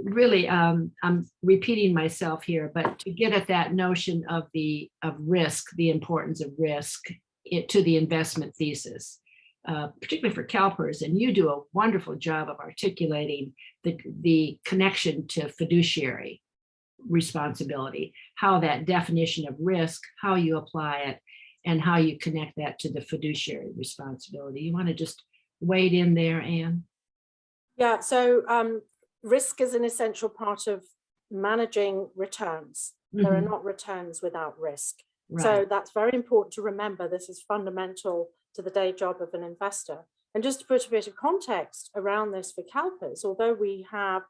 really, I'm repeating myself here, but to get at that notion of risk, the importance of risk to the investment thesis, particularly for CalPERS, and you do a wonderful job of articulating the connection to fiduciary responsibility, how that definition of risk, how you apply it, and how you connect that to the fiduciary responsibility. You want to just wade in there, Anne? Yeah, so risk is an essential part of managing returns. There are not returns without risk. Right. So that's very important to remember. This is fundamental to the day job of an investor. And just to put a bit of context around this for CalPERS, although we have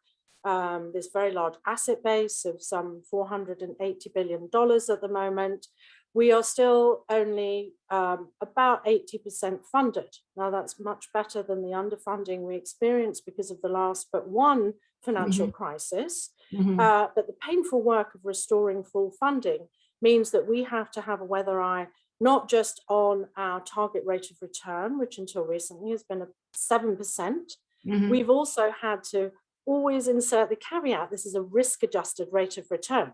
this very large asset base of some $480 billion at the moment, we are still only about 80% funded. Now that's much better than the underfunding we experienced because of the last but one financial crisis. But the painful work of restoring full funding means that we have to have a weather eye, not just on our target rate of return, which until recently has been 7%. We've also had to always insert the caveat, this is a risk-adjusted rate of return,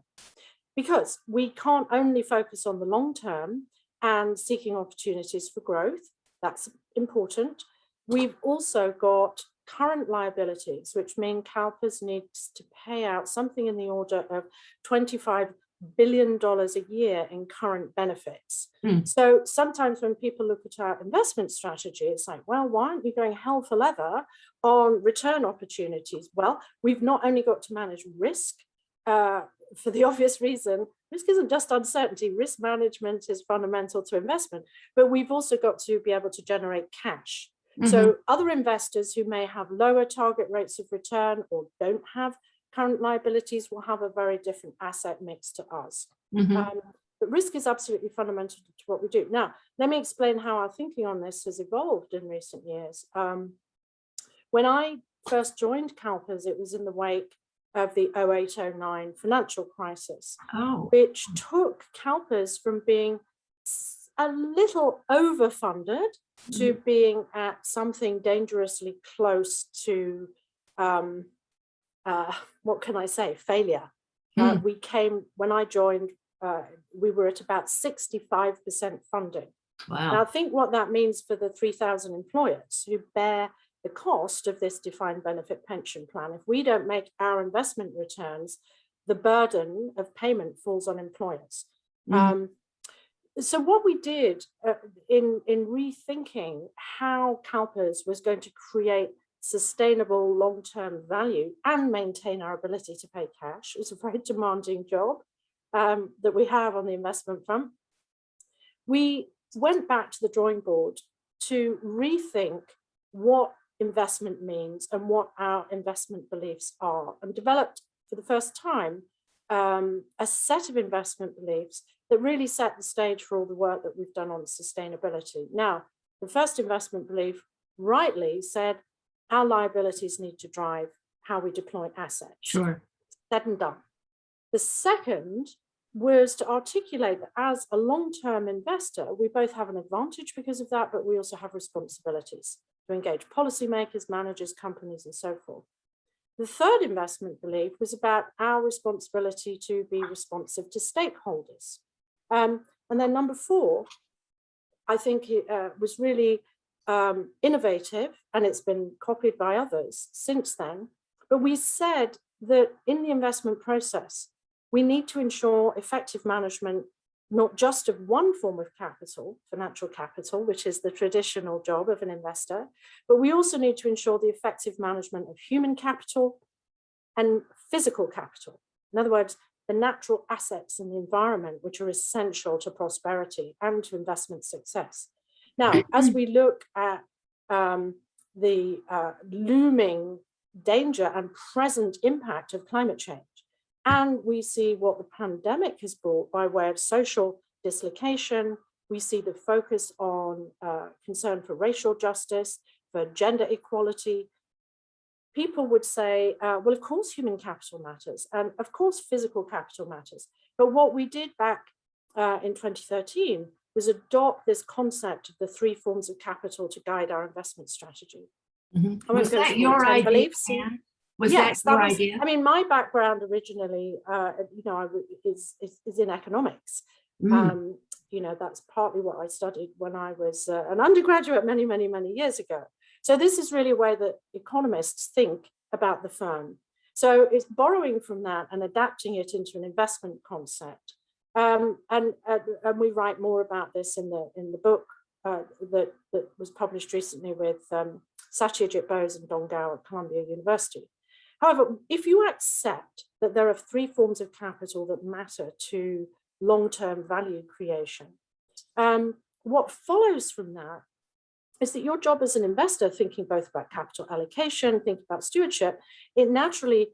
because we can't only focus on the long term and seeking opportunities for growth. That's important. We've also got current liabilities, which mean CalPERS needs to pay out something in the order of $25 billion a year in current benefits. So sometimes when people look at our investment strategy, it's like, well, why aren't you going hell for leather on return opportunities? Well, we've not only got to manage risk, for the obvious reason, risk isn't just uncertainty, risk management is fundamental to investment, but we've also got to be able to generate cash. So other investors who may have lower target rates of return or don't have current liabilities will have a very different asset mix to us. But risk is absolutely fundamental to what we do. Now, let me explain how our thinking on this has evolved in recent years. When I first joined CalPERS, it was in the wake of the 08-09 financial crisis, which took CalPERS from being a little overfunded to being at something dangerously close to, what can I say, failure. We came, when I joined, we were at about 65% funding. Wow. Now think what that means for the 3,000 employers who bear the cost of this defined benefit pension plan. If we don't make our investment returns, the burden of payment falls on employers. So what we did in rethinking how CalPERS was going to create sustainable long-term value and maintain our ability to pay cash, it's a very demanding job that we have on the investment front. We went back to the drawing board to rethink what investment means and what our investment beliefs are, and developed for the first time a set of investment beliefs that really set the stage for all the work that we've done on sustainability. Now, the first investment belief rightly said our liabilities need to drive how we deploy assets. Sure. Said and done. The second was to articulate that as a long-term investor, we both have an advantage because of that, but we also have responsibilities to engage policymakers, managers, companies, and so forth. The third investment belief was about our responsibility to be responsive to stakeholders. And then number four, I think it was really innovative, and it's been copied by others since then. But we said that in the investment process, we need to ensure effective management, not just of one form of capital, financial capital, which is the traditional job of an investor, but we also need to ensure the effective management of human capital and physical capital. In other words, the natural assets in the environment, which are essential to prosperity and to investment success. Now, as we look at the looming danger and present impact of climate change, and we see what the pandemic has brought by way of social dislocation, we see the focus on concern for racial justice, for gender equality. People would say, well, of course, human capital matters, and of course, physical capital matters. But what we did back in 2013 was adopt this concept of the three forms of capital to guide our investment strategy. Was that your idea, Anne? Was yes, that your idea? I mean, my background originally, is in economics. That's partly what I studied when I was an undergraduate many, many, many years ago. So this is really a way that economists think about the firm. So it's borrowing from that and adapting it into an investment concept. And we write more about this in the book that was published recently with Satyajit Bose and Dong Gao at Columbia University. However, if you accept that there are three forms of capital that matter to long-term value creation, what follows from that is that your job as an investor, thinking both about capital allocation, thinking about stewardship, it naturally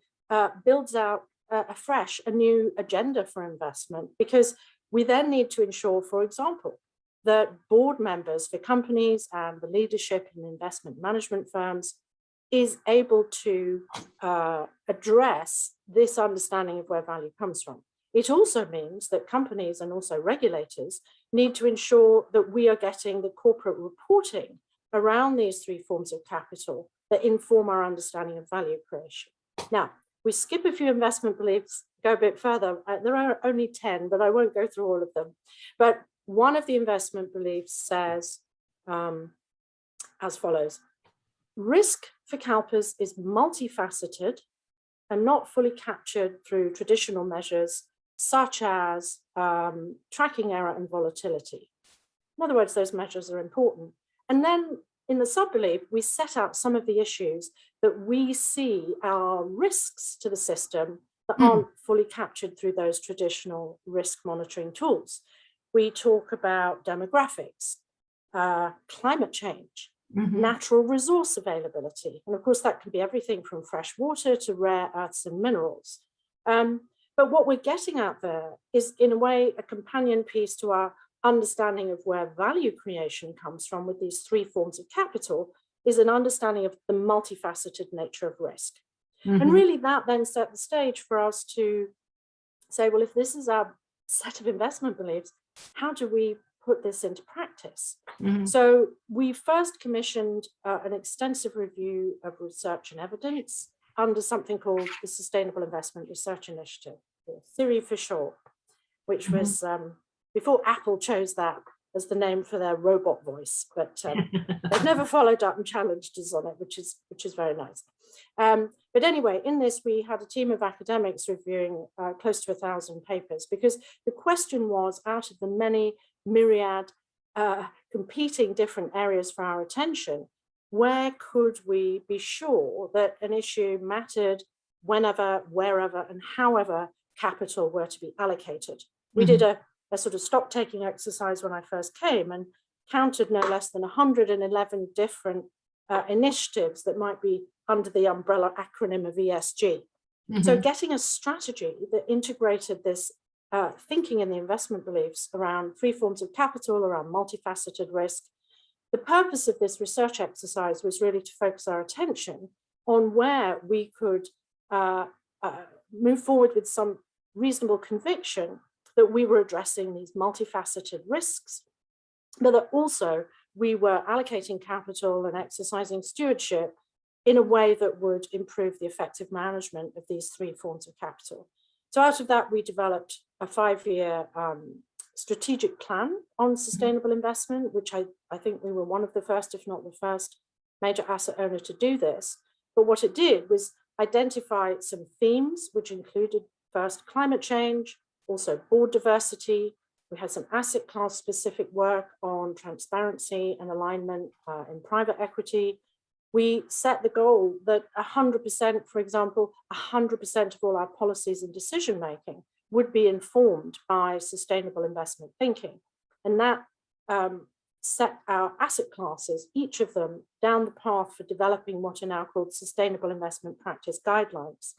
builds out afresh a new agenda for investment, because we then need to ensure, for example, that board members for companies and the leadership in investment management firms is able to address this understanding of where value comes from. It also means that companies and also regulators need to ensure that we are getting the corporate reporting around these three forms of capital that inform our understanding of value creation. Now, we skip a few investment beliefs, go a bit further. There are only 10, but I won't go through all of them. But one of the investment beliefs says as follows: risk for CalPERS is multifaceted and not fully captured through traditional measures such as tracking error and volatility. In other words, those measures are important. And then in the sub-belief, we set out some of the issues that we see are risks to the system that aren't fully captured through those traditional risk monitoring tools. We talk about demographics, climate change, natural resource availability. And of course, that can be everything from fresh water to rare earths and minerals. But what we're getting at there is, in a way, a companion piece to our understanding of where value creation comes from with these three forms of capital, is an understanding of the multifaceted nature of risk. And really that then set the stage for us to say, well, if this is our set of investment beliefs, how do we put this into practice? So we first commissioned an extensive review of research and evidence under something called the Sustainable Investment Research Initiative, or SIRI for short, which was before Apple chose that as the name for their robot voice, but they've never followed up and challenged us on it, which is very nice. But anyway, in this, we had a team of academics reviewing close to 1,000 papers, because the question was, out of the many myriad competing different areas for our attention, where could we be sure that an issue mattered whenever, wherever, and however capital were to be allocated? We did a sort of stock taking exercise when I first came and counted no less than 111 different initiatives that might be under the umbrella acronym of ESG. So getting a strategy that integrated this thinking in the investment beliefs around three forms of capital, around multifaceted risk. The purpose of this research exercise was really to focus our attention on where we could move forward with some reasonable conviction that we were addressing these multifaceted risks, but that also we were allocating capital and exercising stewardship in a way that would improve the effective management of these three forms of capital. So out of that, we developed a 5-year strategic plan on sustainable investment, which I think we were one of the first, if not the first, major asset owner to do this. But what it did was identify some themes, which included first climate change, also board diversity. We had some asset class specific work on transparency and alignment in private equity. We set the goal that 100%, for example, 100% of all our policies and decision making would be informed by sustainable investment thinking. And that set our asset classes, each of them, down the path for developing what are now called sustainable investment practice guidelines.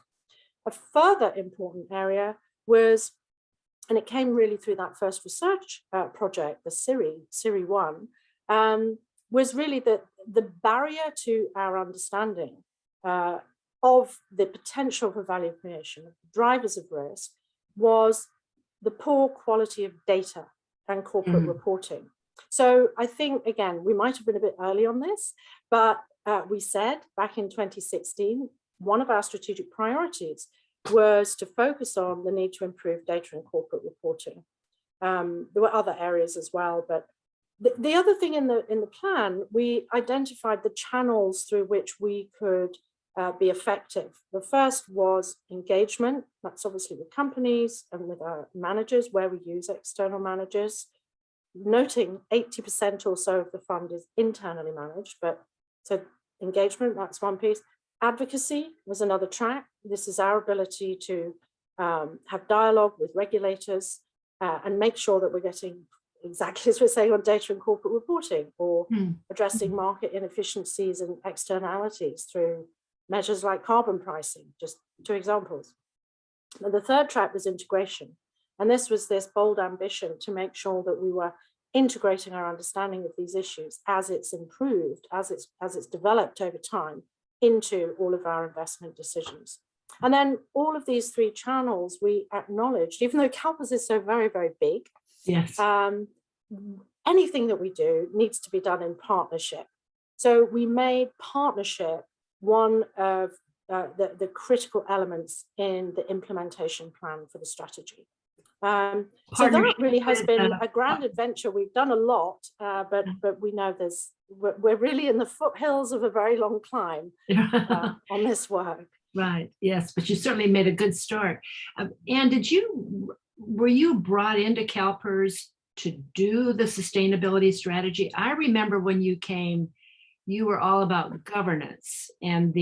A further important area was, and it came really through that first research project, the SIRI 1, was really the barrier to our understanding of the potential for value creation, of the drivers of risk, was the poor quality of data and corporate reporting. So I think, again, we might have been a bit early on this, but we said back in 2016, one of our strategic priorities was to focus on the need to improve data and corporate reporting. There were other areas as well, but the other thing in the plan, we identified the channels through which we could be effective. The first was engagement. That's obviously with companies and with our managers, where we use external managers. Noting 80% or so of the fund is internally managed, but so engagement, that's one piece. Advocacy was another track. This is our ability to have dialogue with regulators and make sure that we're getting exactly as we're saying on data and corporate reporting, or addressing market inefficiencies and externalities through measures like carbon pricing, just two examples. And the third track was integration. And this was this bold ambition to make sure that we were integrating our understanding of these issues as it's improved, as it's developed over time into all of our investment decisions. And then all of these three channels we acknowledged, even though CalPERS is so very, very big, yes, anything that we do needs to be done in partnership. So we made partnership one of the critical elements in the implementation plan for the strategy. So that really has been a grand adventure. We've done a lot, but we know we're really in the foothills of a very long climb on this work. Right. Yes, but you certainly made a good start. Anne, were you brought into CalPERS to do the sustainability strategy? I remember when you came, you were all about governance, and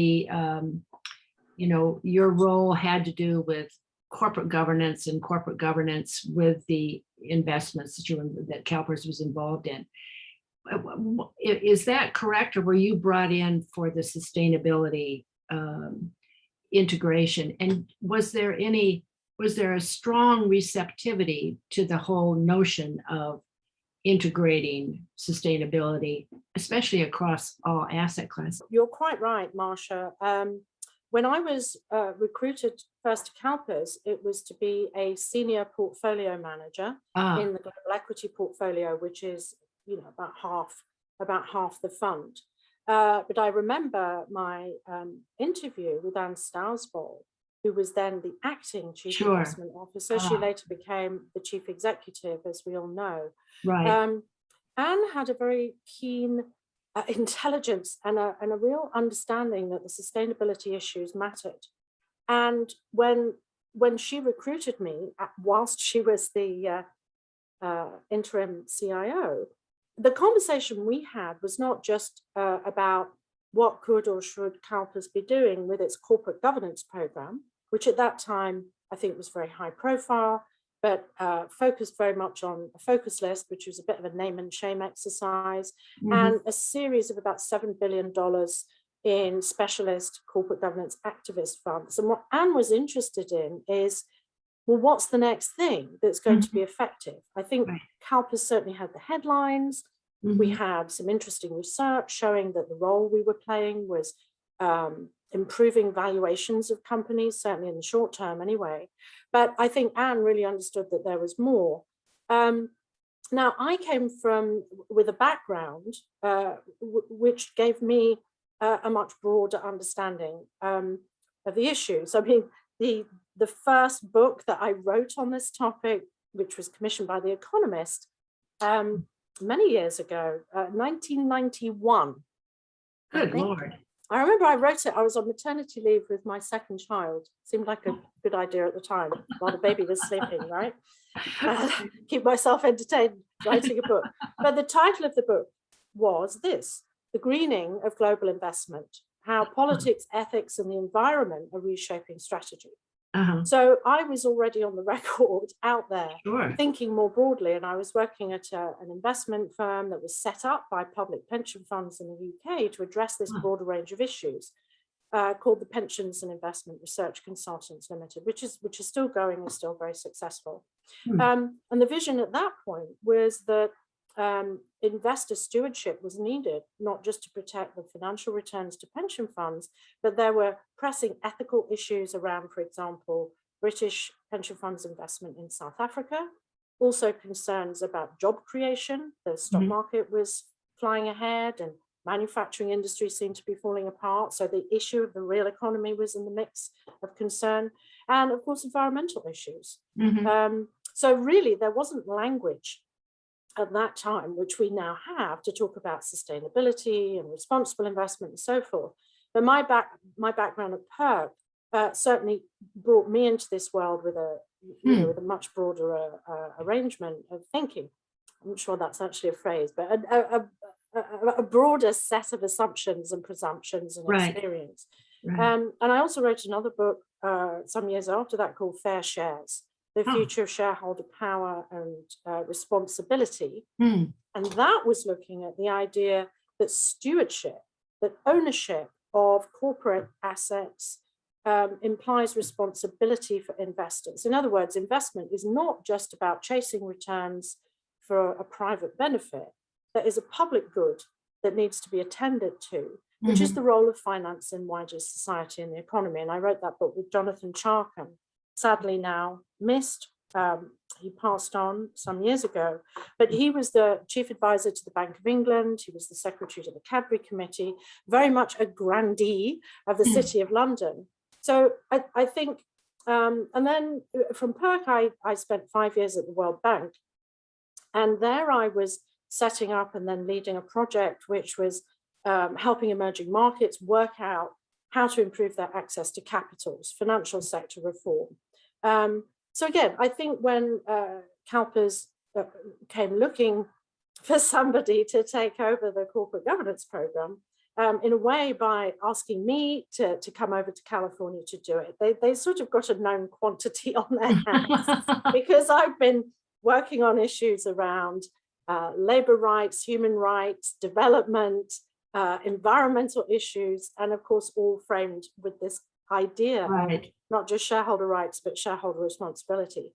your role had to do with corporate governance with the investments that CalPERS was involved in. Is that correct, or were you brought in for the sustainability integration? And was there a strong receptivity to the whole notion of integrating sustainability, especially across all asset classes? You're quite right, Marsha. When I was recruited first to CalPERS, it was to be a senior portfolio manager in the global equity portfolio, which is about half the fund. But I remember my interview with Anne Stausboll, who was then the acting chief investment officer. She later became the chief executive, as we all know. Right. Anne had a very keen intelligence and a real understanding that the sustainability issues mattered. And when she recruited me, whilst she was the interim CIO, the conversation we had was not just about what could or should CalPERS be doing with its corporate governance program, which at that time I think was very high profile, but focused very much on a focus list, which was a bit of a name and shame exercise, and a series of about $7 billion in specialist corporate governance activist funds. And what Anne was interested in is, well, what's the next thing that's going to be effective? I think CalPERS certainly had the headlines. We had some interesting research showing that the role we were playing was improving valuations of companies, certainly in the short term anyway. But I think Anne really understood that there was more. Now, I came with a background which gave me a much broader understanding of the issues. I mean, the first book that I wrote on this topic, which was commissioned by The Economist many years ago, 1991. Good Lord. I remember I wrote it, I was on maternity leave with my second child. Seemed like a good idea at the time, while the baby was sleeping, right? Keep myself entertained writing a book. But the title of the book was this: The Greening of Global Investment, How Politics, Ethics and the Environment Are Reshaping Strategy. So I was already on the record out there thinking more broadly, and I was working at an investment firm that was set up by public pension funds in the UK to address this broader range of issues, called the Pensions and Investment Research Consultants Limited, which is still going and still very successful. And the vision at that point was that investor stewardship was needed, not just to protect the financial returns to pension funds, but there were pressing ethical issues around, for example, British pension funds investment in South Africa, also concerns about job creation. The stock market was flying ahead and manufacturing industry seemed to be falling apart. So the issue of the real economy was in the mix of concern, and of course, environmental issues. So really, there wasn't language at that time, which we now have, to talk about sustainability and responsible investment and so forth. But my background at PERC certainly brought me into this world with a with a much broader arrangement of thinking. I'm not sure that's actually a phrase, but a broader set of assumptions and presumptions and experience. And I also wrote another book some years after that called Fair Shares, the future of shareholder power and responsibility. And that was looking at the idea that stewardship, that ownership of corporate assets implies responsibility for investors. In other words, investment is not just about chasing returns for a private benefit. There is a public good that needs to be attended to, which is the role of finance in wider society and the economy. And I wrote that book with Jonathan Charkham, sadly now missed. He passed on some years ago, but he was the chief advisor to the Bank of England. He was the secretary to the Cadbury Committee, very much a grandee of the City of London. So I think, and then from PERC, I spent 5 years at the World Bank. And there I was setting up and then leading a project which was helping emerging markets work out how to improve their access to capitals, financial sector reform. So again, I think when CalPERS came looking for somebody to take over the corporate governance program, in a way by asking me to come over to California to do it, they sort of got a known quantity on their hands because I've been working on issues around labor rights, human rights, development, environmental issues, and of course, all framed with this idea of not just shareholder rights, but shareholder responsibility.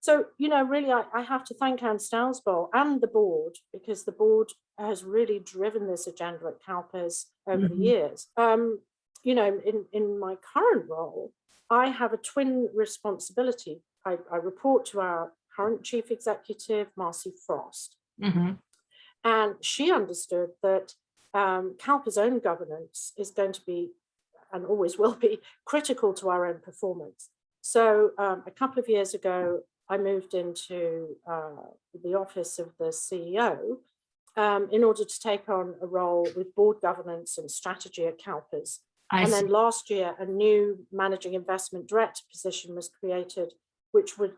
So, really, I have to thank Anne Simpson and the board, because the board has really driven this agenda at CalPERS over the years. In my current role, I have a twin responsibility. I report to our current chief executive, Marcy Frost. And she understood that CalPERS' own governance is going to be, and always will be, critical to our own performance. So a couple of years ago, I moved into the office of the CEO in order to take on a role with board governance and strategy at CalPERS. And then last year, a new managing investment director position was created, which would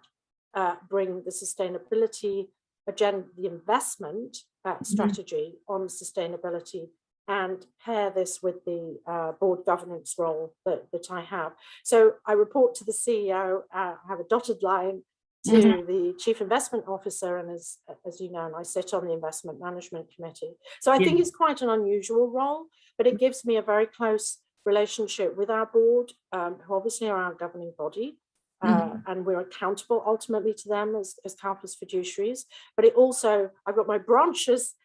bring the sustainability agenda, the investment strategy on sustainability, and pair this with the board governance role that I have. So I report to the CEO, have a dotted line to the chief investment officer, and as you know, and I sit on the investment management committee. So I think it's quite an unusual role, but it gives me a very close relationship with our board, who obviously are our governing body, and we're accountable ultimately to them as CalPERS fiduciaries. But it also, I've got my branches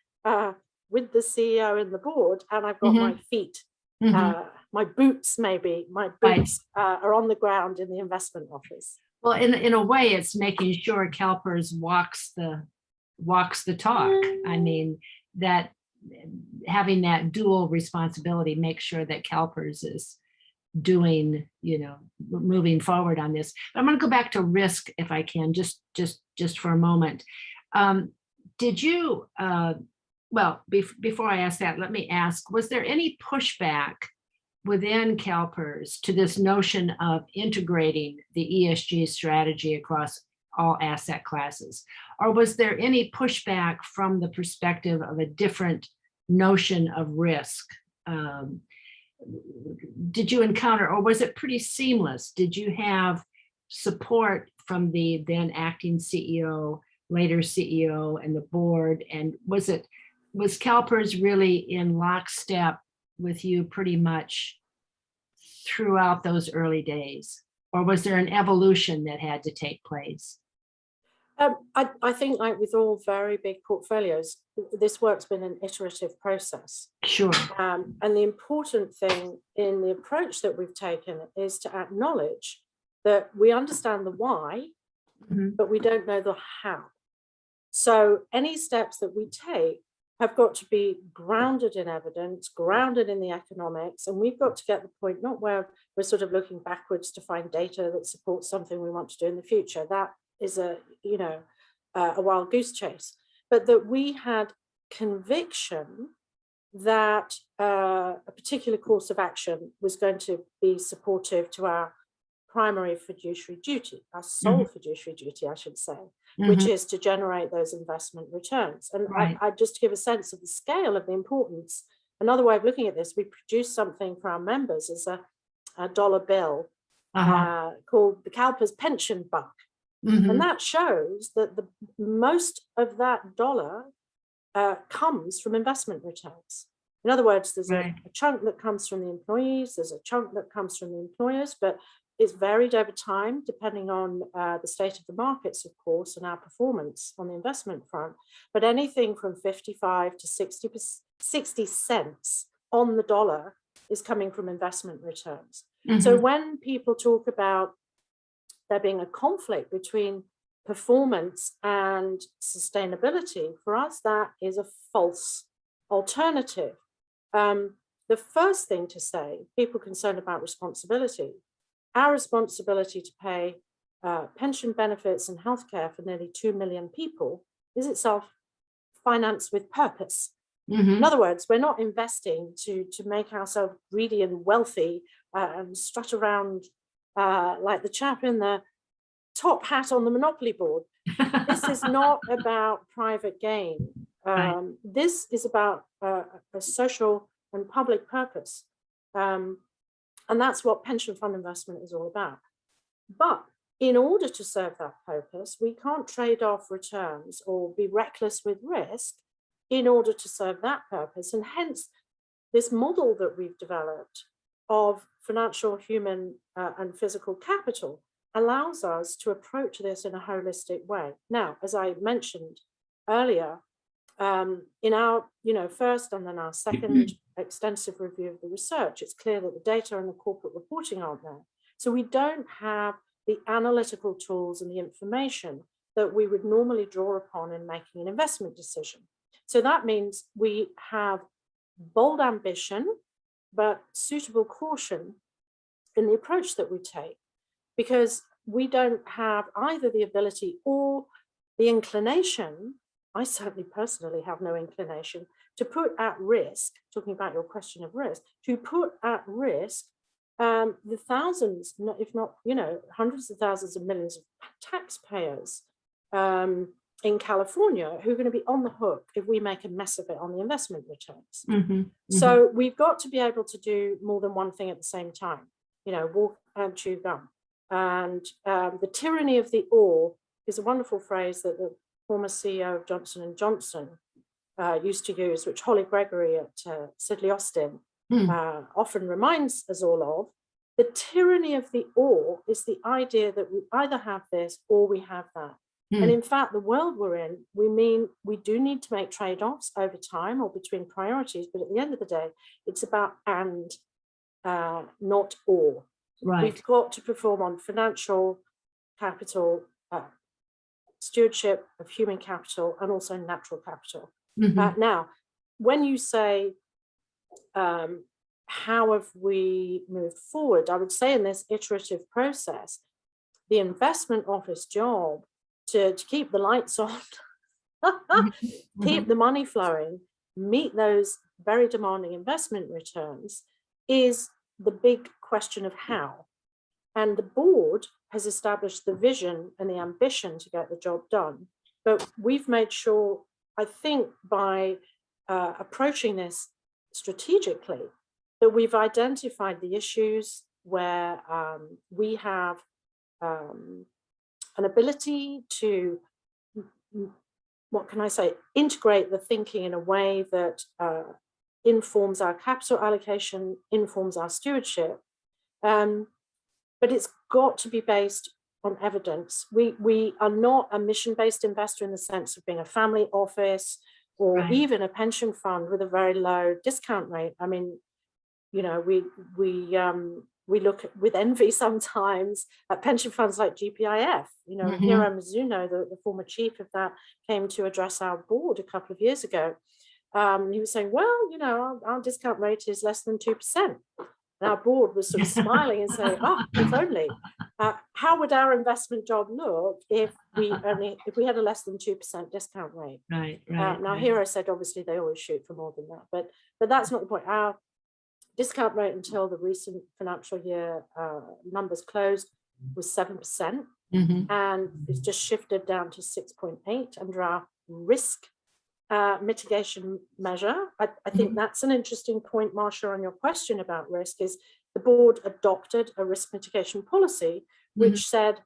with the CEO and the board, and I've got my feet, my boots maybe, my boots are on the ground in the investment office. Well, in a way, it's making sure CalPERS walks the talk. I mean, that having that dual responsibility makes sure that CalPERS is doing, moving forward on this. But I'm going to go back to risk, if I can, just for a moment. Did you, well, before I ask that, let me ask, was there any pushback within CalPERS to this notion of integrating the ESG strategy across all asset classes? Or was there any pushback from the perspective of a different notion of risk? Did you encounter, or was it pretty seamless? Did you have support from the then acting CEO, later CEO, and the board? And was CalPERS really in lockstep with you pretty much throughout those early days? Or was there an evolution that had to take place? I think, like with all very big portfolios, this work's been an iterative process. Sure. And the important thing in the approach that we've taken is to acknowledge that we understand the why, but we don't know the how. So any steps that we take have got to be grounded in evidence, grounded in the economics, and we've got to get the point not where we're sort of looking backwards to find data that supports something we want to do in the future. That is a wild goose chase, but that we had conviction that a particular course of action was going to be supportive to our primary fiduciary duty, our sole fiduciary duty, I should say, which is to generate those investment returns. And I just to give a sense of the scale of the importance, another way of looking at this, we produced something for our members as a dollar bill called the CalPERS pension buck. And that shows that the most of that dollar comes from investment returns. In other words, there's a chunk that comes from the employees, there's a chunk that comes from the employers, but it's varied over time, depending on the state of the markets, of course, and our performance on the investment front. But anything from 55 to 60 cents on the dollar is coming from investment returns. So when people talk about there being a conflict between performance and sustainability, for us, that is a false alternative. The first thing to say, people concerned about responsibility, our responsibility to pay pension benefits and healthcare for nearly 2 million people is itself financed with purpose. In other words, we're not investing to make ourselves greedy and wealthy and strut around like the chap in the top hat on the Monopoly board. This is not about private gain. This is about a social and public purpose. And that's what pension fund investment is all about. But in order to serve that purpose, we can't trade off returns or be reckless with risk in order to serve that purpose. And hence, this model that we've developed of financial, human, and physical capital allows us to approach this in a holistic way. Now, as I mentioned earlier, in our first and then our second extensive review of the research, it's clear that the data and the corporate reporting aren't there. So we don't have the analytical tools and the information that we would normally draw upon in making an investment decision. So that means we have bold ambition, but suitable caution in the approach that we take, because we don't have either the ability or the inclination. I certainly personally have no inclination to put at risk, talking about your question of risk, to put at risk the thousands, if not, hundreds of thousands of millions of taxpayers in California who are going to be on the hook if we make a mess of it on the investment returns. So we've got to be able to do more than one thing at the same time, walk and chew gum. And the tyranny of the or is a wonderful phrase that the former CEO of Johnson & Johnson used to use, which Holly Gregory at Sidley Austin often reminds us all of. The tyranny of the or is the idea that we either have this or we have that. And in fact, the world we're in, we do need to make trade-offs over time or between priorities, but at the end of the day, it's about and, not or. We've got to perform on financial capital, stewardship of human capital, and also natural capital. Now, when you say, how have we moved forward? I would say in this iterative process, the investment office job to keep the lights on, keep the money flowing, meet those very demanding investment returns is the big question of how. And the board has established the vision and the ambition to get the job done. But we've made sure, I think, by approaching this strategically, that we've identified the issues where we have an ability to, what can I say, integrate the thinking in a way that informs our capital allocation, informs our stewardship. But it's got to be based on evidence. We are not a mission-based investor in the sense of being a family office or even a pension fund with a very low discount rate. I mean, we look with envy sometimes at pension funds like GPIF. Hiro Mizuno, the former chief of that, came to address our board a couple of years ago. He was saying, well, our discount rate is less than 2%. And our board was sort of smiling and saying, oh, if only. How would our investment job look if we had a less than 2% discount rate? Right. Now, here I said, obviously, they always shoot for more than that, but that's not the point. Our discount rate until the recent financial year numbers closed was 7%, and it's just shifted down to 6.8 under our risk mitigation measure. I think that's an interesting point, Marsha, on your question about risk, is the board adopted a risk mitigation policy, which said,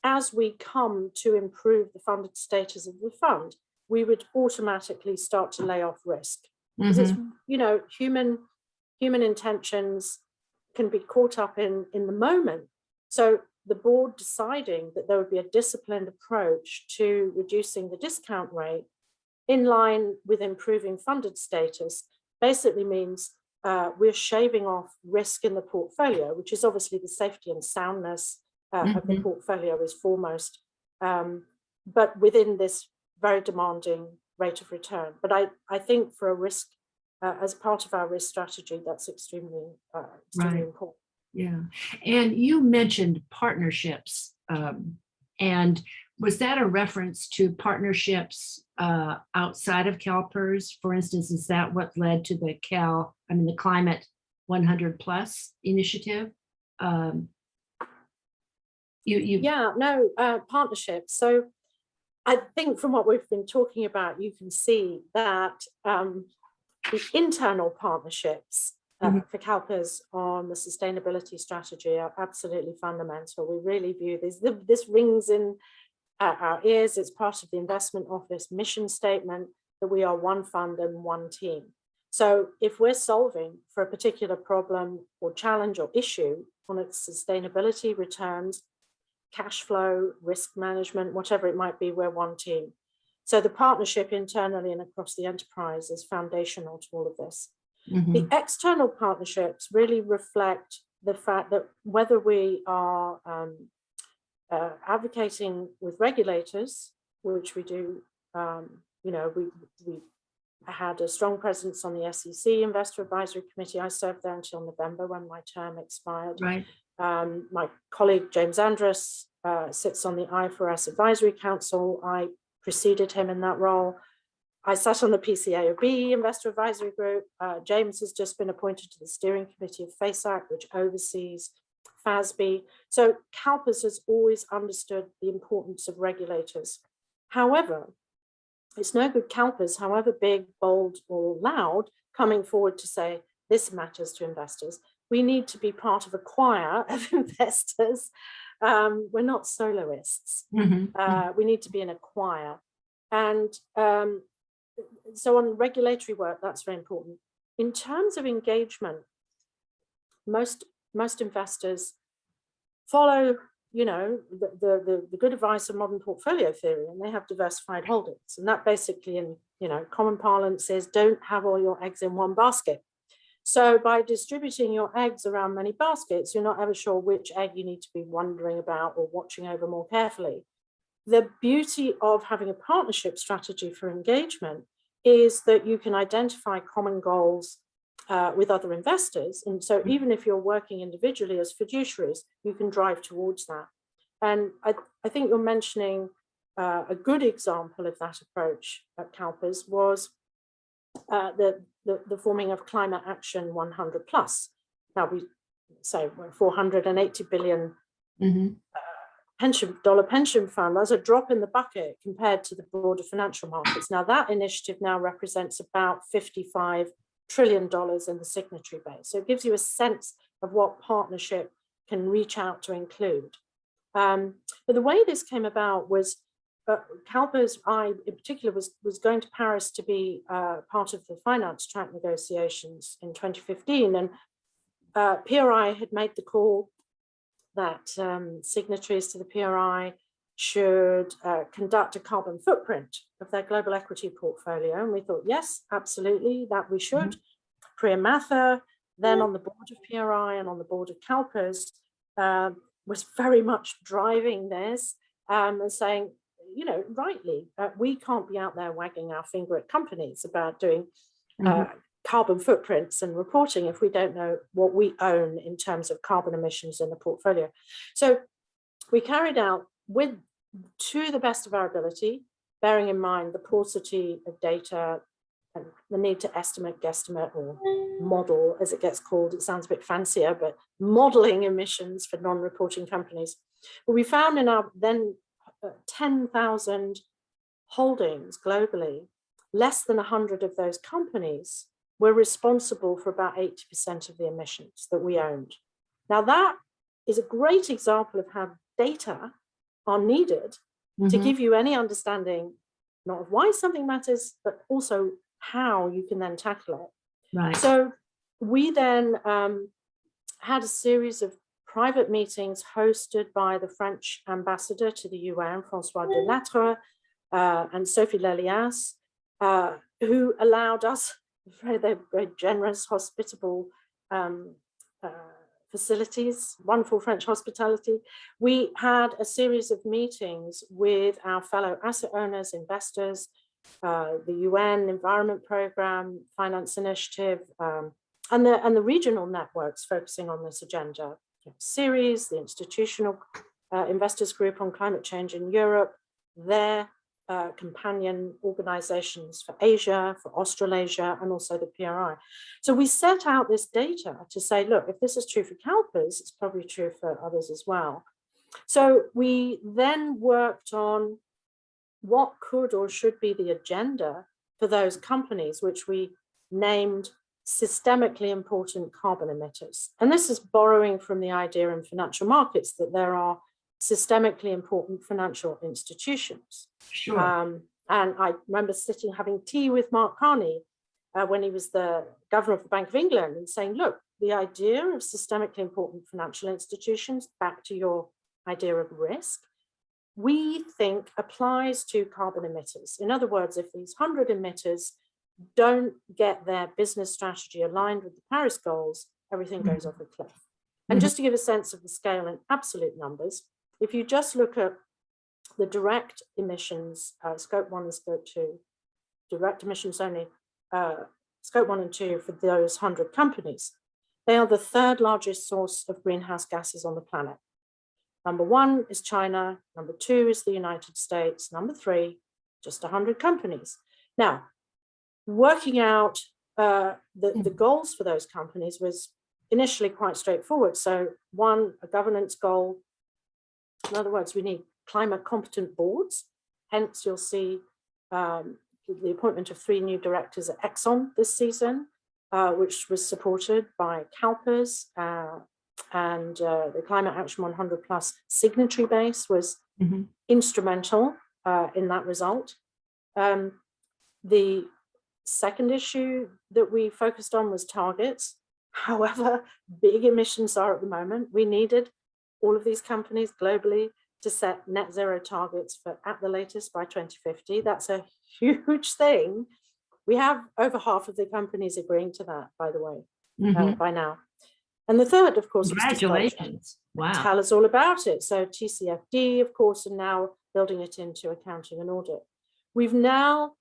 as we come to improve the funded status of the fund, we would automatically start to lay off risk. Because it's, human intentions can be caught up in the moment. So the board deciding that there would be a disciplined approach to reducing the discount rate in line with improving funded status basically means we're shaving off risk in the portfolio, which is obviously the safety and soundness of the portfolio is foremost, but within this very demanding rate of return. But I think for a risk, as part of our risk strategy, that's extremely important. Yeah, and you mentioned partnerships, and was that a reference to partnerships outside of CalPERS? For instance, is that what led to the Climate 100 Plus initiative? Partnerships. So I think from what we've been talking about, you can see that the internal partnerships for CalPERS on the sustainability strategy are absolutely fundamental. We really view this rings in our ears. It's part of the investment office mission statement that we are one fund and one team. So if we're solving for a particular problem or challenge or issue on its sustainability, returns, cash flow, risk management, whatever it might be, we're one team. So the partnership internally and across the enterprise is foundational to all of this. The external partnerships really reflect the fact that whether we are advocating with regulators, which we do, we had a strong presence on the SEC Investor Advisory Committee. I served there until November when my term expired. Right. My colleague James Andrus sits on the IFRS Advisory Council. I preceded him in that role. I sat on the PCAOB Investor Advisory Group. James has just been appointed to the steering committee of FASAC, which oversees FASB. So CalPERS has always understood the importance of regulators. However, it's no good CalPERS, however big, bold, or loud, coming forward to say this matters to investors. We need to be part of a choir of investors. We're not soloists. We need to be in a choir. And so on regulatory work, that's very important. In terms of engagement, most investors follow, the good advice of modern portfolio theory, and they have diversified holdings. And that basically, in common parlance, says don't have all your eggs in one basket. So by distributing your eggs around many baskets, you're not ever sure which egg you need to be wondering about or watching over more carefully. The beauty of having a partnership strategy for engagement is that you can identify common goals with other investors. And so even if you're working individually as fiduciaries, you can drive towards that. And I think you're mentioning a good example of that approach at CalPERS was the forming of Climate Action 100 Plus. Now we say we're $480 billion pension fund. That's a drop in the bucket compared to the broader financial markets. Now that initiative now represents about $55 trillion in the signatory base. So it gives you a sense of what partnership can reach out to include. But the way this came about was CalPERS, in particular, was going to Paris to be part of the finance track negotiations in 2015. And PRI had made the call that signatories to the PRI should conduct a carbon footprint of their global equity portfolio. And we thought, yes, absolutely, that we should. Priya Mather, then on the board of PRI and on the board of CalPERS, was very much driving this and saying, rightly, we can't be out there wagging our finger at companies about doing carbon footprints and reporting if we don't know what we own in terms of carbon emissions in the portfolio. So we carried out to the best of our ability, bearing in mind the paucity of data and the need to estimate, guesstimate, or model, as it gets called. It sounds a bit fancier, but modeling emissions for non-reporting companies. But we found in our then 10,000 holdings globally, less than 100 of those companies were responsible for about 80% of the emissions that we owned. Now that is a great example of how data are needed to give you any understanding, not of why something matters, but also how you can then tackle it. Right. So we then had a series of private meetings hosted by the French ambassador to the UN, François Delattre, and Sophie Lelias, who allowed us, they're very generous, hospitable facilities, wonderful French hospitality. We had a series of meetings with our fellow asset owners, investors, the UN Environment Programme, Finance Initiative, and the regional networks focusing on this agenda. Ceres, the Institutional Investors Group on Climate Change in Europe, their companion organizations for Asia, for Australasia, and also the PRI. So we set out this data to say, look, if this is true for CalPERS, it's probably true for others as well. So we then worked on what could or should be the agenda for those companies, which we named systemically important carbon emitters. And this is borrowing from the idea in financial markets that there are systemically important financial institutions. Sure. And I remember having tea with Mark Carney when he was the governor of the Bank of England and saying, look, the idea of systemically important financial institutions, back to your idea of risk, we think applies to carbon emitters. In other words, if these 100 emitters don't get their business strategy aligned with the Paris goals, everything goes off a cliff. And just to give a sense of the scale in absolute numbers, if you just look at the direct emissions, scope 1 and scope 2, direct emissions only, scope 1 and 2 for those 100 companies, they are the third largest source of greenhouse gases on the planet. Number 1 is China, number 2 is the United States, number 3, just 100 companies. Now, working out the goals for those companies was initially quite straightforward. So 1, a governance goal. In other words, we need climate competent boards. Hence, you'll see the appointment of 3 new directors at Exxon this season, which was supported by CalPERS, and the Climate Action 100 Plus signatory base was instrumental in that result. The second issue that we focused on was targets. However big emissions are at the moment, we needed all of these companies globally to set net zero targets for at the latest by 2050. That's a huge thing. We have over half of the companies agreeing to that, by the way, by now. And the third, of course, congratulations. Wow. Tell us all about it. So TCFD, of course, and now building it into accounting and audit. We've now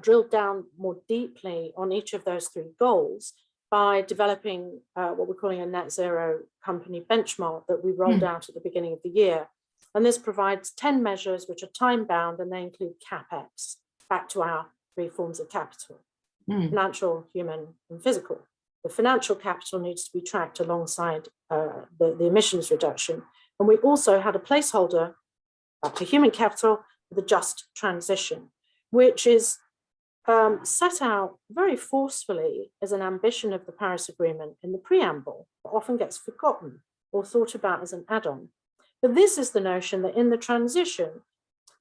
drilled down more deeply on each of those 3 goals by developing what we're calling a net zero company benchmark that we rolled out at the beginning of the year. And this provides 10 measures which are time bound, and they include CapEx, back to our 3 forms of capital, financial, human, and physical. The financial capital needs to be tracked alongside the emissions reduction. And we also had a placeholder for human capital for the just transition, which is set out very forcefully as an ambition of the Paris Agreement in the preamble, but often gets forgotten or thought about as an add-on. But this is the notion that in the transition,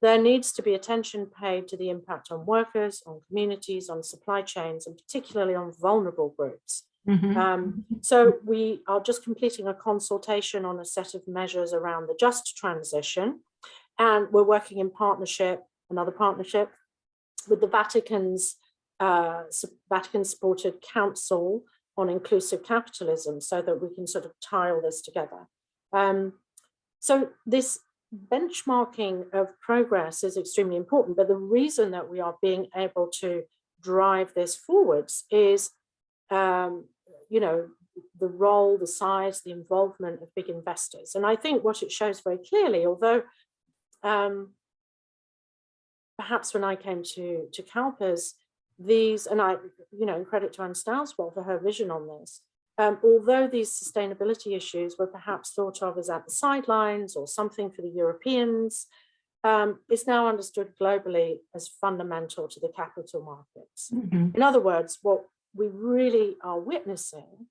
there needs to be attention paid to the impact on workers, on communities, on supply chains, and particularly on vulnerable groups. So we are just completing a consultation on a set of measures around the just transition, and we're working in partnership, another partnership, with the Vatican's Vatican-supported Council on Inclusive Capitalism, so that we can sort of tile this together. So this benchmarking of progress is extremely important, but the reason that we are being able to drive this forwards is, you know, the role, the size, the involvement of big investors. And I think what it shows very clearly, although perhaps when I came to CalPERS, these, and I, you know, credit to Anne Simpson for her vision on this, although these sustainability issues were perhaps thought of as at the sidelines or something for the Europeans, it's now understood globally as fundamental to the capital markets. In other words, what we really are witnessing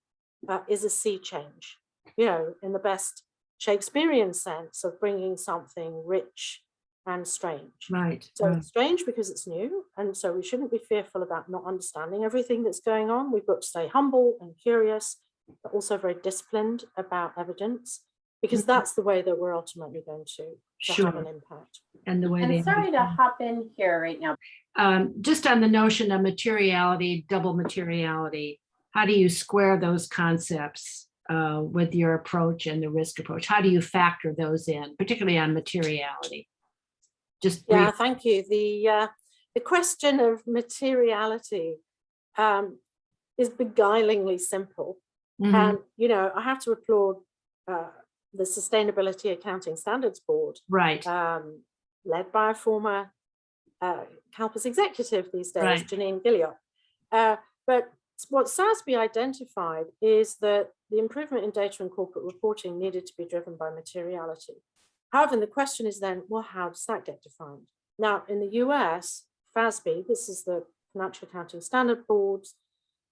is a sea change, you know, in the best Shakespearean sense of bringing something rich and strange. Right. So it's strange because it's new, and so we shouldn't be fearful about not understanding everything that's going on. We've got to stay humble and curious, but also very disciplined about evidence, because that's the way that we're ultimately going to have an impact. And the way I'm sorry to hop in here right now. Just on the notion of materiality, double materiality, how do you square those concepts with your approach and the risk approach? How do you factor those in, particularly on materiality? Just yeah, thank you. The question of materiality is beguilingly simple. And, you know, I have to applaud the Sustainability Accounting Standards Board, right, led by a former CalPERS executive these days, right. Janine Gilliot. But what SASB identified is that the improvement in data and corporate reporting needed to be driven by materiality. However, the question is then, well, how does that get defined? Now, in the US, FASB, this is the Financial Accounting Standard Boards,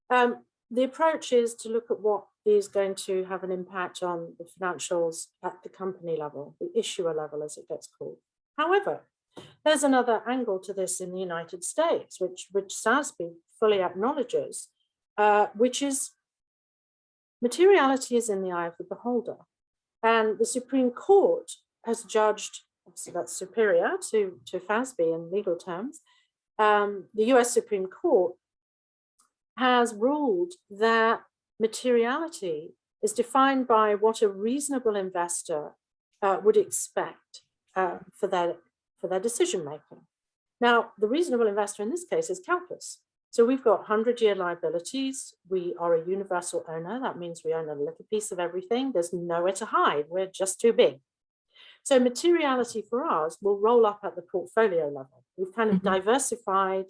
the approach is to look at what is going to have an impact on the financials at the company level, the issuer level, as it gets called. However, there's another angle to this in the United States, which SASB fully acknowledges, which is materiality is in the eye of the beholder. And the Supreme Court has judged, so that's superior to FASB in legal terms, the US Supreme Court has ruled that materiality is defined by what a reasonable investor would expect for their decision making. Now, the reasonable investor in this case is CalPERS. So we've got 100-year liabilities. We are a universal owner. That means we own a little piece of everything. There's nowhere to hide. We're just too big. So materiality for us will roll up at the portfolio level. We've kind of diversified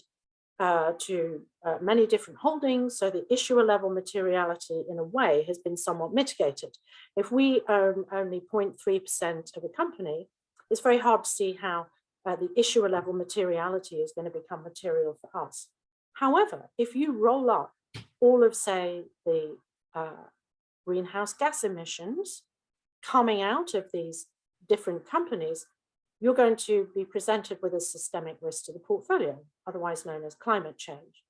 to many different holdings. So the issuer level materiality in a way has been somewhat mitigated. If we own only 0.3% of a company, it's very hard to see how the issuer level materiality is going to become material for us. However, if you roll up all of, say, the greenhouse gas emissions coming out of these different companies, you're going to be presented with a systemic risk to the portfolio, otherwise known as climate change.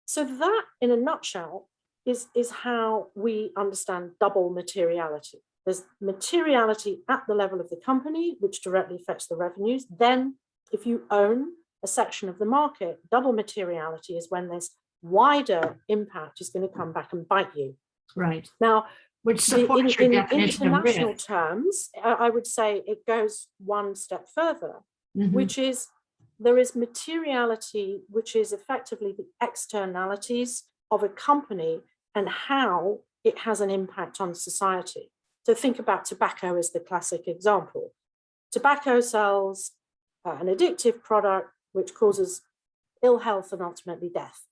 So that, in a nutshell, is how we understand double materiality. There's materiality at the level of the company, which directly affects the revenues. Then, if you own a section of the market, double materiality is when this wider impact is going to come back and bite you. Right. Now, which supports your definition in of risk. international terms, I would say it goes one step further, which is there is materiality, which is effectively the externalities of a company and how it has an impact on society. So think about tobacco as the classic example. Tobacco sells an addictive product which causes ill health and ultimately death.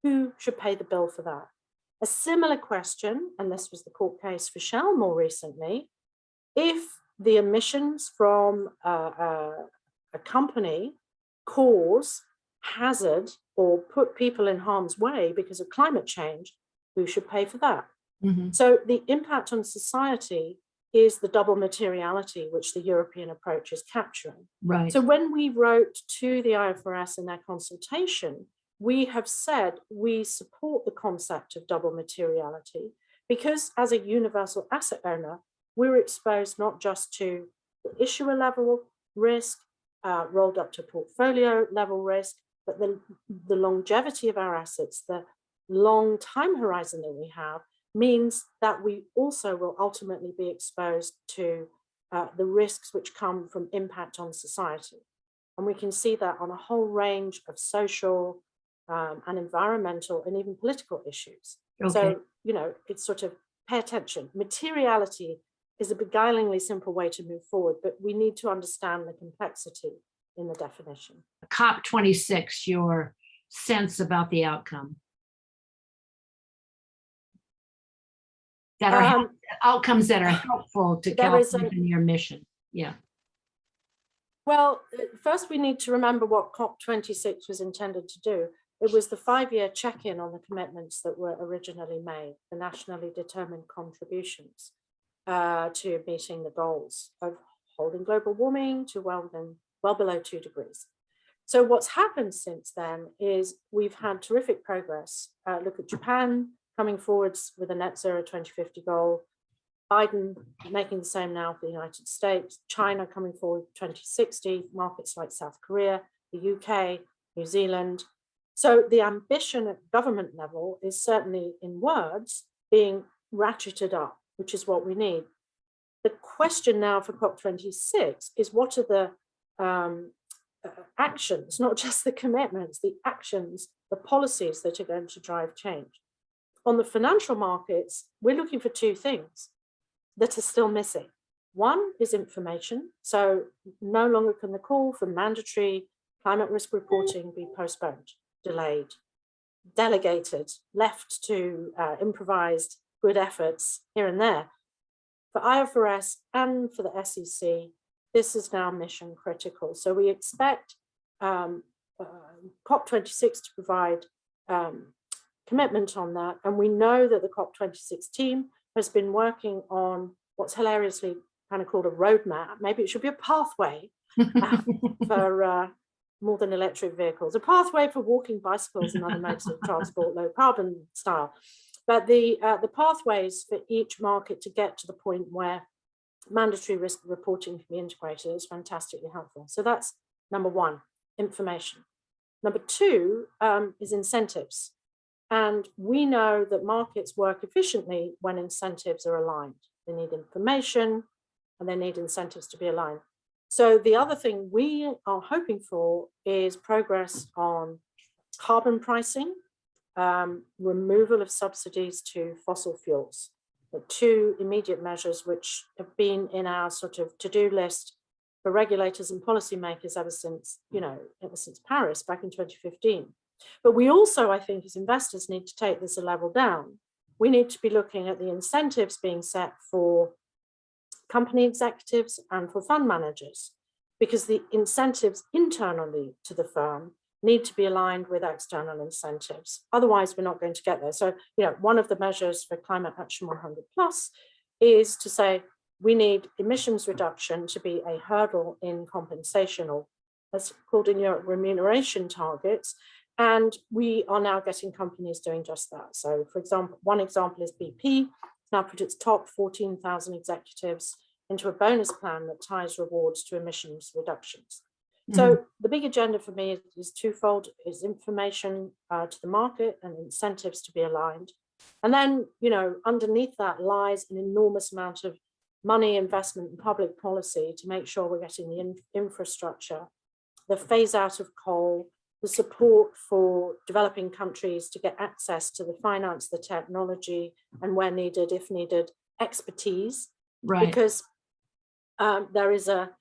Who should pay the bill for that? A similar question, and this was the court case for Shell more recently, if the emissions from a company cause hazard or put people in harm's way because of climate change, who should pay for that? So the impact on society is the double materiality which the European approach is capturing. Right. So when we wrote to the IFRS in their consultation, we have said we support the concept of double materiality because as a universal asset owner, we're exposed not just to the issuer level risk, rolled up to portfolio level risk, but the longevity of our assets, the long time horizon that we have, means that we also will ultimately be exposed to the risks which come from impact on society. And we can see that on a whole range of social and environmental and even political issues. Okay. So, it's sort of pay attention. Materiality is a beguilingly simple way to move forward, but we need to understand the complexity in the definition. COP26, your sense about the outcome? That are outcomes that are helpful to California and your mission. Yeah. Well, first we need to remember what COP26 was intended to do. It was the 5-year check-in on the commitments that were originally made, the nationally determined contributions to meeting the goals of holding global warming to well below 2 degrees. So what's happened since then is we've had terrific progress. Look at Japan coming forwards with a net zero 2050 goal, Biden making the same now for the United States, China coming forward 2060, markets like South Korea, the UK, New Zealand. So the ambition at government level is certainly in words being ratcheted up, which is what we need. The question now for COP26 is what are the actions, not just the commitments, the actions, the policies that are going to drive change. On the financial markets, we're looking for 2 things that are still missing. One is information. So no longer can the call for mandatory climate risk reporting be postponed, delayed, delegated, left to improvised good efforts here and there. For IFRS and for the SEC, this is now mission critical. So we expect COP26 to provide commitment on that. And we know that the COP26 team has been working on what's hilariously kind of called a roadmap. Maybe it should be a pathway for more than electric vehicles, a pathway for walking, bicycles and other modes of transport, low carbon style. But the pathways for each market to get to the point where mandatory risk reporting can be integrated is fantastically helpful. So that's number 1, information. Number 2 is incentives. And we know that markets work efficiently when incentives are aligned. They need information and they need incentives to be aligned. So the other thing we are hoping for is progress on carbon pricing, removal of subsidies to fossil fuels. The 2 immediate measures which have been in our sort of to-do list for regulators and policymakers ever since Paris back in 2015. But we also, I think, as investors need to take this a level down. We need to be looking at the incentives being set for company executives and for fund managers, because the incentives internally to the firm need to be aligned with external incentives. Otherwise, we're not going to get there. So, one of the measures for Climate Action 100 Plus is to say we need emissions reduction to be a hurdle in compensation, or as called in Europe, remuneration targets. And we are now getting companies doing just that. So, for example, one example is BP now put its top 14,000 executives into a bonus plan that ties rewards to emissions reductions. So the big agenda for me is twofold: is information to the market and incentives to be aligned. And then, underneath that lies an enormous amount of money, investment, and public policy to make sure we're getting the infrastructure, the phase out of coal, the support for developing countries to get access to the finance, the technology, and where needed, if needed, expertise. Right. Because there is a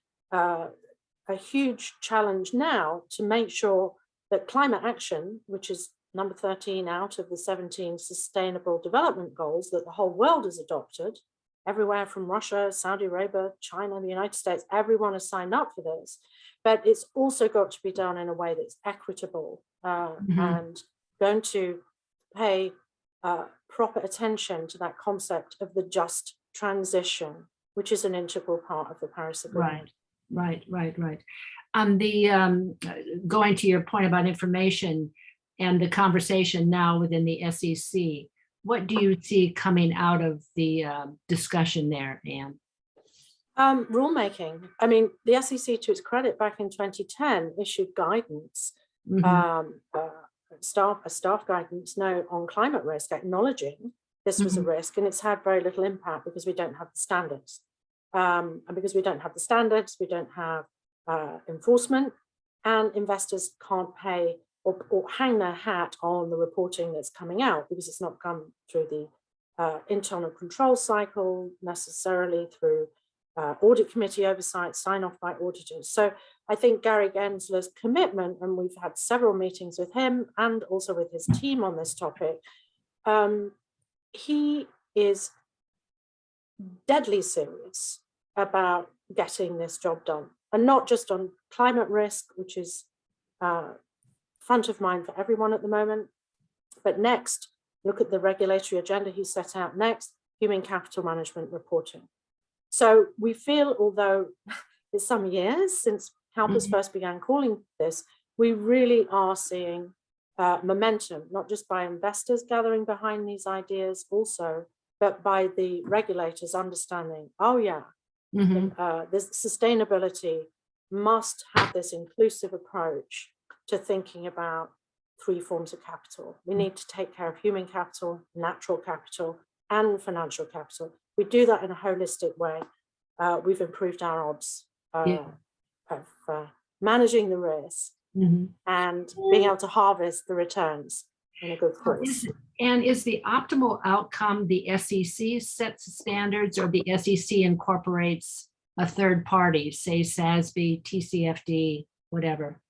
huge challenge now to make sure that climate action, which is number 13 out of the 17 sustainable development goals that the whole world has adopted, everywhere from Russia, Saudi Arabia, China, the United States, everyone has signed up for this. But it's also got to be done in a way that's equitable and going to pay proper attention to that concept of the just transition, which is an integral part of the Paris Agreement. Right. Going to your point about information and the conversation now within the SEC, what do you see coming out of the discussion there, Anne? Rulemaking. I mean, the SEC, to its credit, back in 2010, issued guidance, staff guidance now on climate risk, acknowledging this was a risk, and it's had very little impact because we don't have the standards. And because we don't have the standards, we don't have enforcement, and investors can't pay or hang their hat on the reporting that's coming out because it's not come through the internal control cycle, necessarily through audit committee oversight, sign off by auditors. So I think Gary Gensler's commitment, and we've had several meetings with him and also with his team on this topic, he is deadly serious about getting this job done, and not just on climate risk, which is front of mind for everyone at the moment, but next, look at the regulatory agenda he set out next, human capital management reporting. So we feel, although it's some years since CalPERS first began calling this, we really are seeing momentum, not just by investors gathering behind these ideas also, but by the regulators understanding, oh yeah, this sustainability must have this inclusive approach to thinking about three forms of capital. We need to take care of human capital, natural capital, and financial capital. We do that in a holistic way. We've improved our odds of managing the risk and being able to harvest the returns in a good course. And is the optimal outcome the SEC sets standards, or the SEC incorporates a third party, say SASB, TCFD, whatever?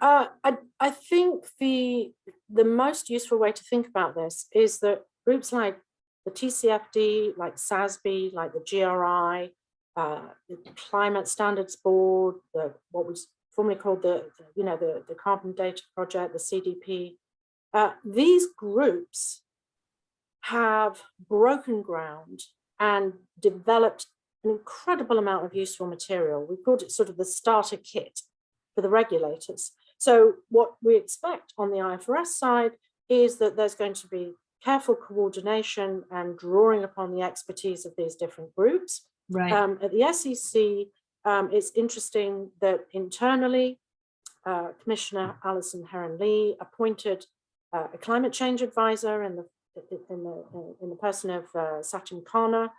I think the most useful way to think about this is that groups like the TCFD, like SASB, like the GRI, the Climate Standards Board, what was formerly called the Carbon Data Project, the CDP, these groups have broken ground and developed an incredible amount of useful material. We called it sort of the starter kit for the regulators. So what we expect on the IFRS side is that there's going to be careful coordination and drawing upon the expertise of these different groups. Right. At the SEC, it's interesting that internally, Commissioner Alison Heron-Lee appointed a climate change advisor in the person of Satin Khanna.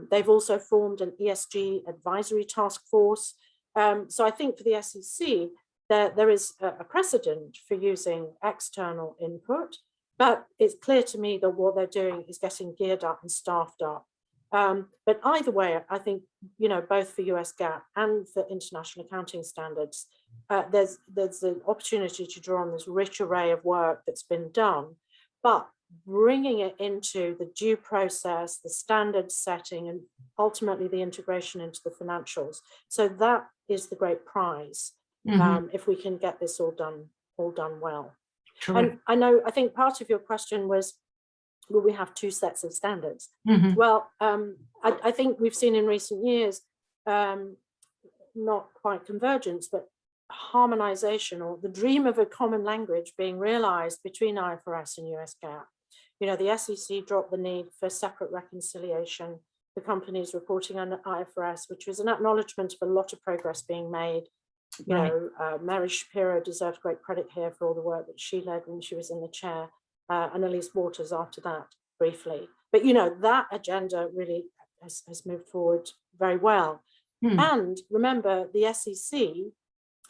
They've also formed an ESG advisory task force. So I think for the SEC, there is a precedent for using external input, but it's clear to me that what they're doing is getting geared up and staffed up. But either way, I think, both for US GAAP and for international accounting standards, there's an opportunity to draw on this rich array of work that's been done, but bringing it into the due process, the standard setting, and ultimately the integration into the financials. So that is the great prize, if we can get this all done well. Correct. And I think part of your question was, will we have two sets of standards? Well, I think we've seen in recent years, not quite convergence, but harmonization, or the dream of a common language being realized between IFRS and US GAAP. The SEC dropped the need for separate reconciliation for companies reporting under IFRS, which was an acknowledgement of a lot of progress being made. Mary Shapiro deserves great credit here for all the work that she led when she was in the chair, and Elise Waters after that, briefly. But that agenda really has moved forward very well. And remember, the SEC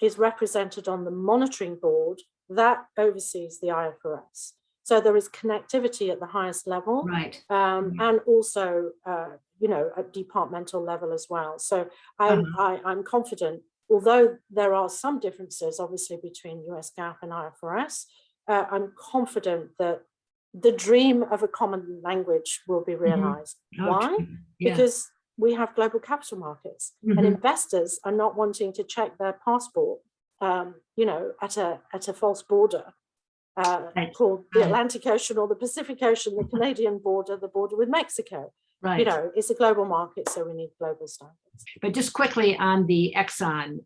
is represented on the monitoring board that oversees the IFRS. So there is connectivity at the highest level, right? And also, at departmental level as well. So I'm confident, although there are some differences, obviously, between US GAAP and IFRS, I'm confident that the dream of a common language will be realized. Why? Because we have global capital markets, and investors are not wanting to check their passport, at a false border called the Atlantic Ocean or the Pacific Ocean, the Canadian border, the border with Mexico. Right. It's a global market, so we need global standards. But just quickly on the Exxon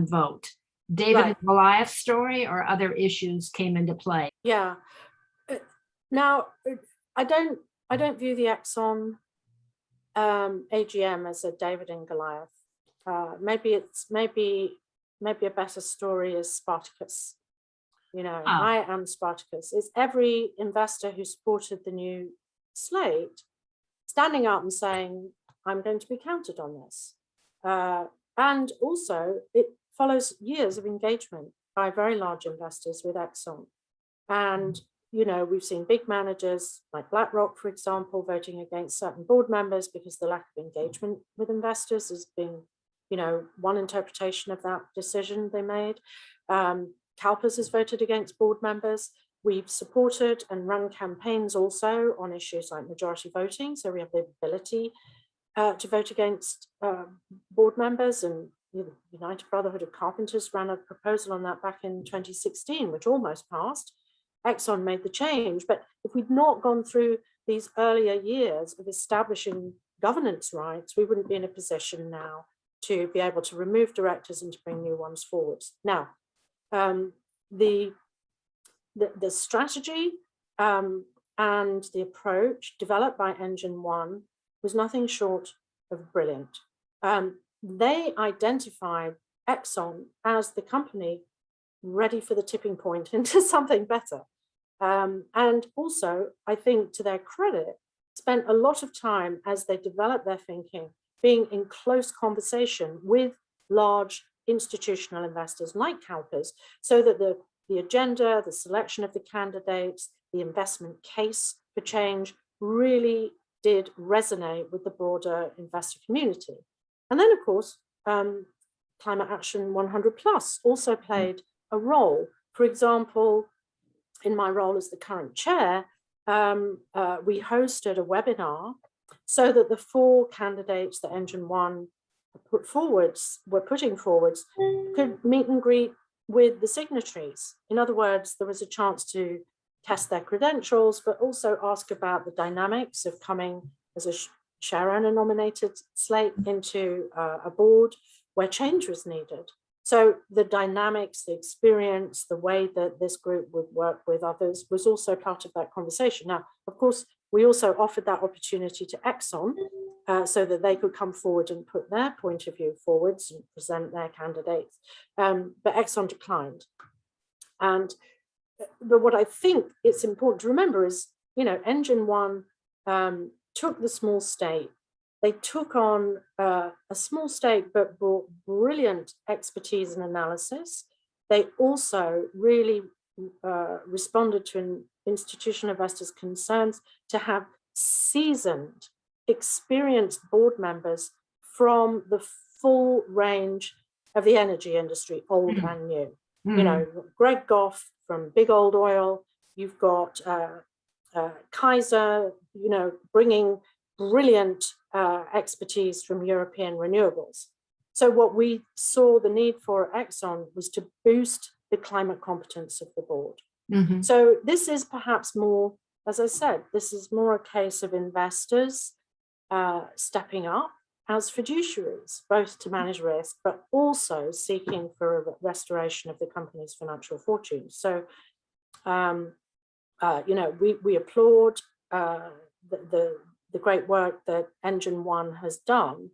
vote, David and Goliath story or other issues came into play? Yeah. Now, I don't view the Exxon AGM as a David and Goliath. Maybe a better story is Spartacus. I am Spartacus. It's every investor who supported the new slate standing up and saying, I'm going to be counted on this. And also it follows years of engagement by very large investors with Exxon. And, you know, we've seen big managers like BlackRock, for example, voting against certain board members because the lack of engagement with investors has been, you know, one interpretation of that decision they made. CalPERS has voted against board members. We've supported and run campaigns also on issues like majority voting. So we have the ability to vote against board members, and the United Brotherhood of Carpenters ran a proposal on that back in 2016, which almost passed. Exxon made the change, but if we'd not gone through these earlier years of establishing governance rights, we wouldn't be in a position now to be able to remove directors and to bring new ones forwards. Now, the strategy and the approach developed by Engine One was nothing short of brilliant. They identified Exxon as the company ready for the tipping point into something better. And also, I think to their credit, spent a lot of time as they developed their thinking, being in close conversation with large institutional investors like CalPERS, so that the agenda, the selection of the candidates, the investment case for change really did resonate with the broader investor community. And then, of course, Climate Action 100 Plus also played a role. For example, in my role as the current chair, we hosted a webinar so that the 4 candidates that Engine One were putting forwards could meet and greet with the signatories. In other words, there was a chance to test their credentials, but also ask about the dynamics of coming as a share owner nominated slate into a board where change was needed. So the dynamics, the experience, the way that this group would work with others was also part of that conversation. Now, of course, we also offered that opportunity to Exxon so that they could come forward and put their point of view forwards and present their candidates. But Exxon declined. But what I think it's important to remember is, you know, Engine One took the small stake. They took on a small stake, but brought brilliant expertise and analysis. They also really responded to institutional investors' concerns to have seasoned, experienced board members from the full range of the energy industry, old and new. You know, Greg Goff from Big Old Oil, you've got Kaiser, you know, bringing brilliant expertise from European renewables. So what we saw the need for at Exxon was to boost the climate competence of the board. So this is perhaps more, as I said, this is more a case of investors stepping up as fiduciaries, both to manage risk, but also seeking for a restoration of the company's financial fortunes. So, you know, we applaud the great work that Engine One has done.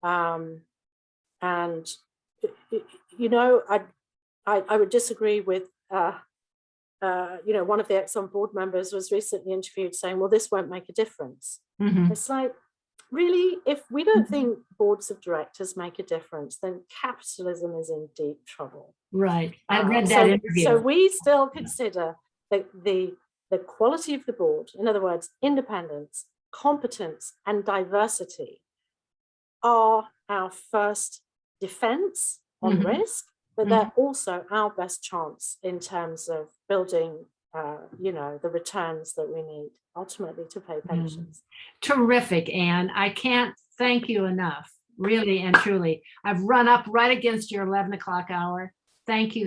And, you know, I would disagree with, you know, one of the Exxon board members was recently interviewed saying, well, this won't make a difference. It's like, really, if we don't think boards of directors make a difference, then capitalism is in deep trouble. Right. I read that interview. So we still consider the quality of the board, in other words, independence, competence, and diversity are our first defense on risk, but they're also our best chance in terms of building, you know, the returns that we need ultimately to pay pensions. Terrific, Anne. I can't thank you enough, really and truly. I've run up right against your 11 o'clock hour. Thank you